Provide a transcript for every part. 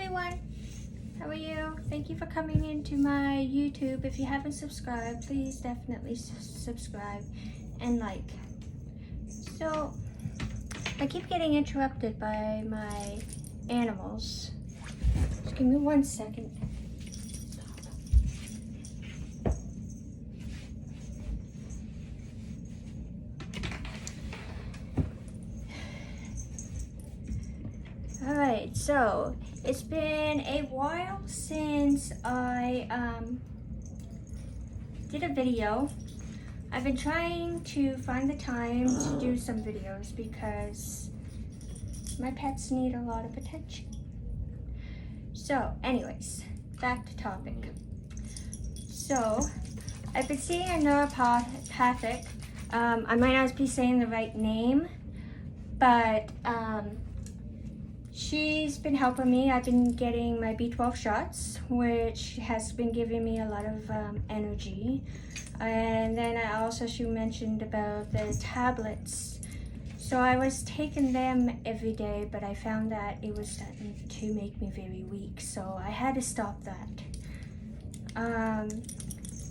everyone, how are you? Thank you for coming into my YouTube. If you haven't subscribed, please definitely subscribe and like. So I keep getting interrupted by my animals. Just give me 1 second. Alright, so it's been a while since I did a video. I've been trying to find the time to do some videos because my pets need a lot of attention. So anyways, back to topic. So I've been seeing a neuropathic, I might not be saying the right name, but she's been helping me. I've been getting my B12 shots, which has been giving me a lot of energy. And then she mentioned about the tablets. So I was taking them every day, but I found that it was starting to make me very weak. So I had to stop that.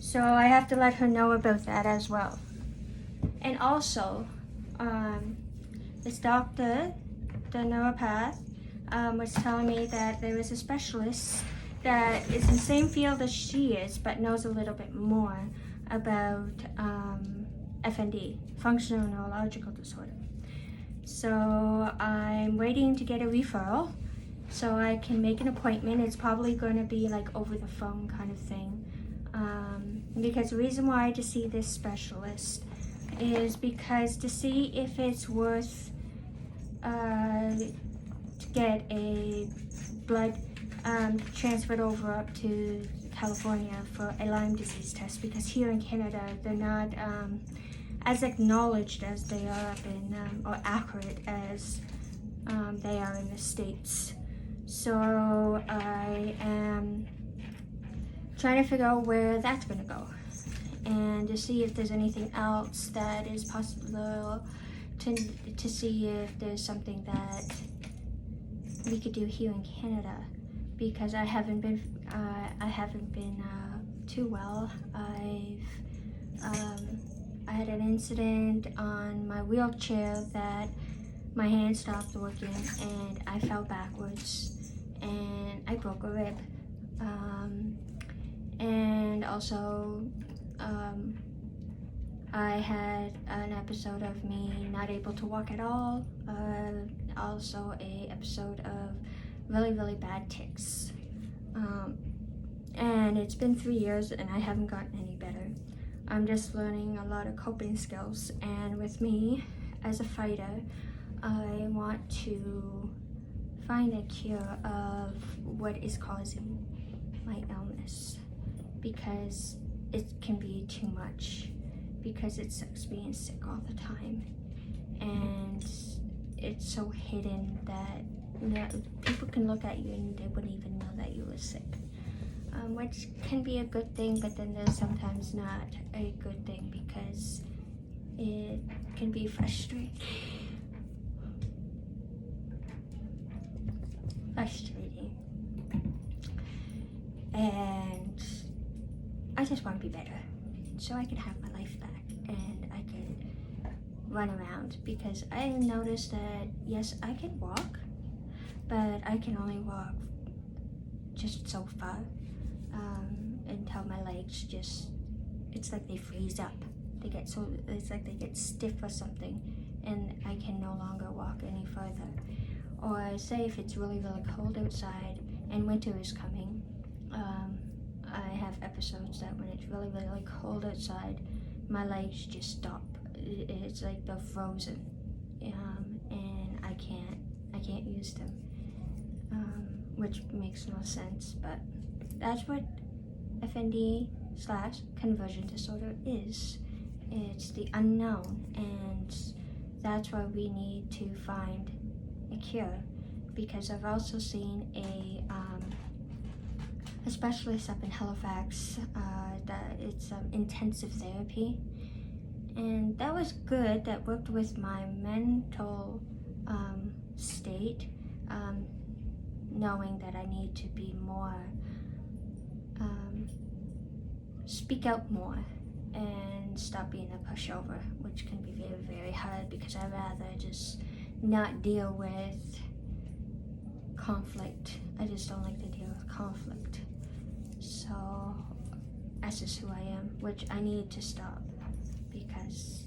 So I have to let her know about that as well. And also, this doctor, the neuropath, was telling me that there is a specialist that is in the same field as she is, but knows a little bit more about FND, functional neurological disorder. So I'm waiting to get a referral so I can make an appointment. It's probably going to be like over the phone kind of thing. Because the reason why to see this specialist is because to see if it's worth to get a blood transferred over up to California for a Lyme disease test, because here in Canada they're not as acknowledged as they are up in or accurate as they are in the States. So I am trying to figure out where that's going to go and to see if there's anything else that is possible, to see if there's something that we could do here in Canada, because I haven't been too well. I had an incident on my wheelchair that my hand stopped working and I fell backwards and I broke a rib. And also I had an episode of me not able to walk at all. Also a episode of really bad tics. And it's been 3 years and I haven't gotten any better. I'm just learning a lot of coping skills, and with me as a fighter, I want to find a cure of what is causing my illness, because it can be too much, because it sucks being sick all the time, and it's so hidden that people can look at you and they wouldn't even know that you were sick, which can be a good thing, but then there's sometimes not a good thing because it can be frustrating. And I just want to be better so I can have my life back and I can run around, because I noticed that yes, I can walk, but I can only walk just so far until my legs just, it's like they freeze up. It's like they get stiff or something, and I can no longer walk any further. Or say if it's really cold outside and winter is coming, I have episodes that when it's really cold outside, my legs just stop. It's like they're frozen, and I can't use them, which makes no sense. But that's what FND/conversion disorder is. It's the unknown, and that's why we need to find a cure. Because I've also seen a specialist up in Halifax that it's intensive therapy, and that was good. That worked with my mental state. knowing that I need to be more, speak out more and stop being a pushover, which can be very, very hard because I'd rather just not deal with conflict. I just don't like to deal with conflict. So that's just who I am, which I need to stop, because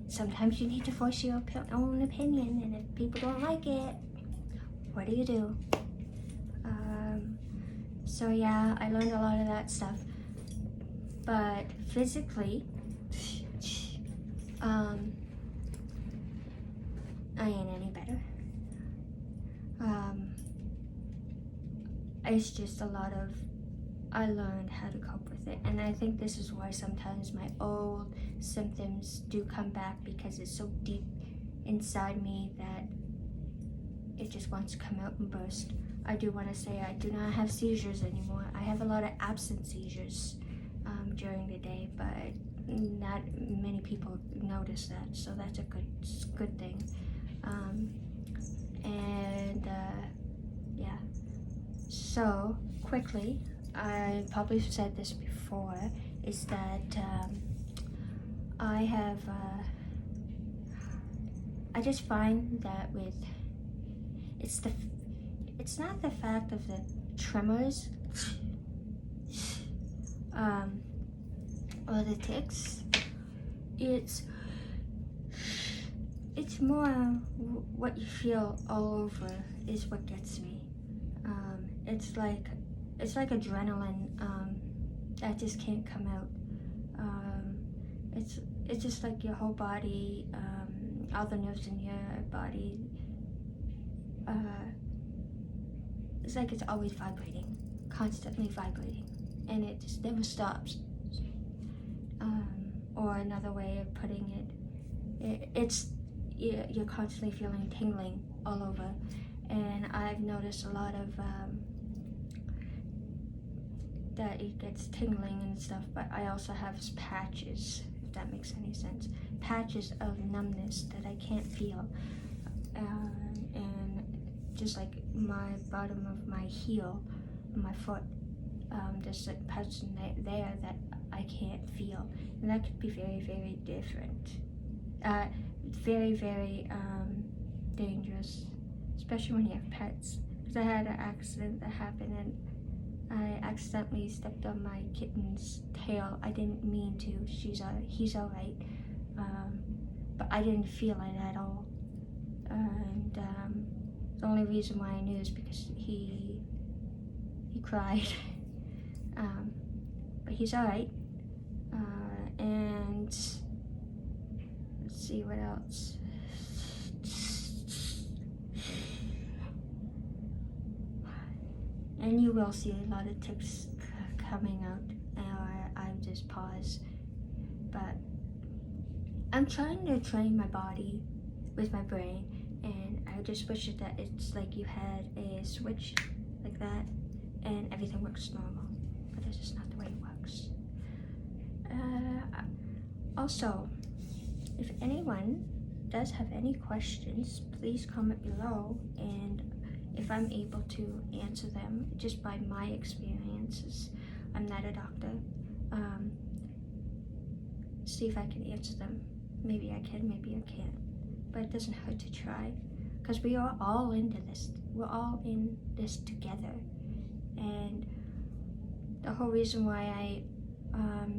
sometimes you need to voice your own opinion, and if people don't like it, what do you do? So yeah, I learned a lot of that stuff. But physically, I ain't any better. It's just a lot of, I learned how to cope with it, and I think this is why sometimes my old symptoms do come back, because it's so deep inside me that it just wants to come out and burst. I do want to say I do not have seizures anymore. I have a lot of absent seizures during the day, but not many people notice that, so that's a good thing. Yeah. So quickly, I probably said this before, is that I have, I just find that with, it's not the fact of the tremors, or the tics, it's more what you feel all over is what gets me. It's like adrenaline that just can't come out. It's just like your whole body, all the nerves in your body. It's like it's always vibrating, constantly vibrating, and it just never stops. Or another way of putting it, you're constantly feeling tingling all over, and I've noticed a lot of that it gets tingling and stuff, but I also have patches, if that makes any sense, patches of numbness that I can't feel, and just like my bottom of my heel, my foot, there's a patch there that I can't feel, and that could be very, very different, very, very dangerous, especially when you have pets. Because I had an accident that happened, and I accidentally stepped on my kitten's tail. I didn't mean to. He's all right, but I didn't feel it at all. And the only reason why I knew is because he cried. But he's all right. And let's see what else. And you will see a lot of tics coming out, or I just pause. But I'm trying to train my body with my brain, and I just wish that it's like you had a switch like that, and everything works normal. But that's just not the way it works. Also, if anyone does have any questions, please comment below, and if I'm able to answer them just by my experiences, I'm not a doctor, see if I can answer them. Maybe I can, maybe I can't, but it doesn't hurt to try, because we are all into this. We're all in this together, and the whole reason why I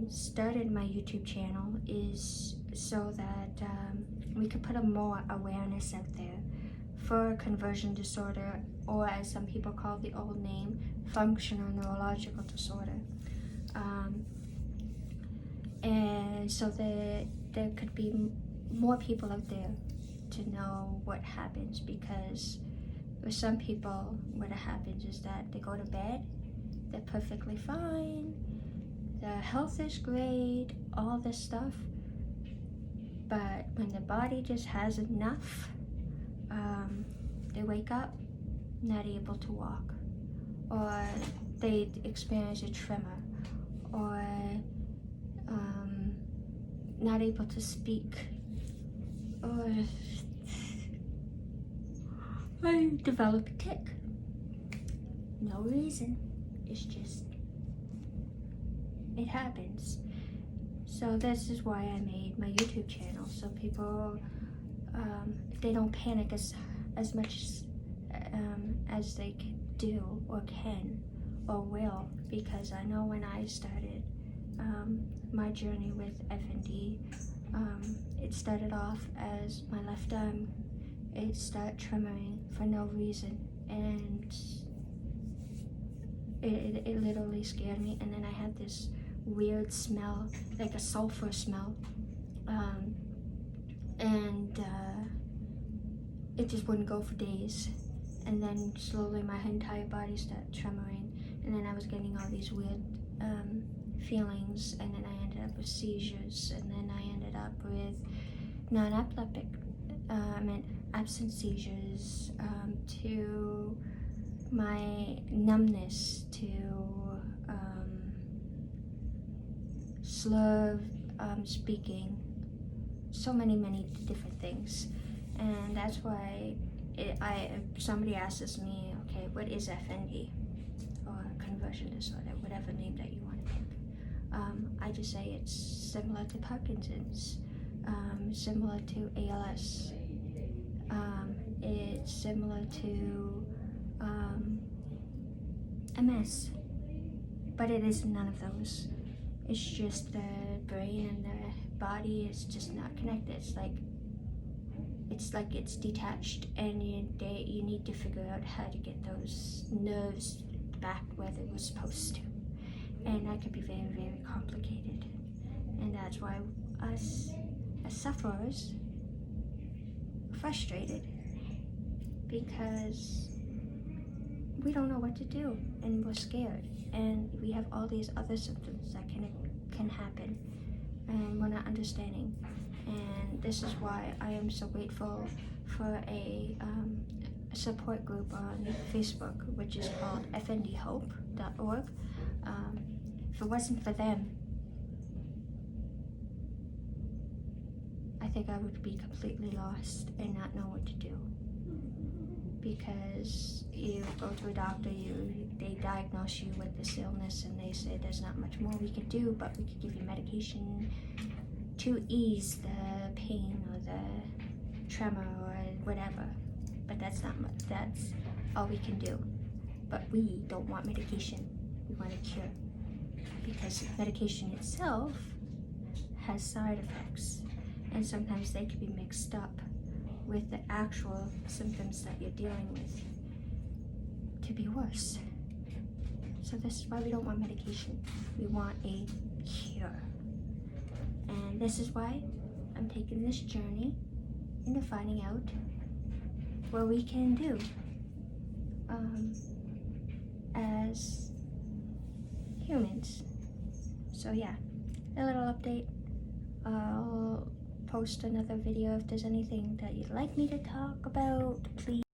started my YouTube channel is so that we could put more awareness out there for conversion disorder, or as some people call the old name, functional neurological disorder. And so that there could be more people out there to know what happens, because with some people what happens is that they go to bed, they're perfectly fine, their health is great, all this stuff, but when the body just has enough, they wake up not able to walk, or they experience a tremor, or not able to speak, or I develop a tic. No reason. It's just, it happens. So this is why I made my YouTube channel, so people, they don't panic as much as they can do or can or will, because I know when I started my journey with FND, it started off as my left arm. It started tremoring for no reason, and it literally scared me. And then I had this weird smell, like a sulfur smell, and it just wouldn't go for days. And then slowly my entire body started tremoring, and then I was getting all these weird feelings, and then I ended up with seizures, and then I ended up with non-epileptic, absent seizures, to my numbness, to slur speaking, so many different things. And that's why somebody asks me, okay, what is FND, or conversion disorder, whatever name that you want to pick. I just say it's similar to Parkinson's, similar to ALS, it's similar to MS, but it is none of those. It's just the brain and the body is just not connected. It's like it's detached, and you need to figure out how to get those nerves back where they were supposed to. And that could be very complicated. And that's why us as sufferers are frustrated, because we don't know what to do, and we're scared, and we have all these other symptoms that can happen, and we're not understanding. And this is why I am so grateful for a support group on Facebook, which is called fndhope.org. If it wasn't for them, I think I would be completely lost and not know what to do. Because you go to a doctor, they diagnose you with this illness, and they say there's not much more we can do, but we could give you medication to ease the pain or the tremor or whatever. But that's not much. That's all we can do. But we don't want medication. We want a cure, because medication itself has side effects, and sometimes they can be mixed up with the actual symptoms that you're dealing with to be worse. So this is why we don't want medication. We want a cure. And this is why I'm taking this journey into finding out what we can do as humans. So yeah, a little update. I'll post another video if there's anything that you'd like me to talk about, please.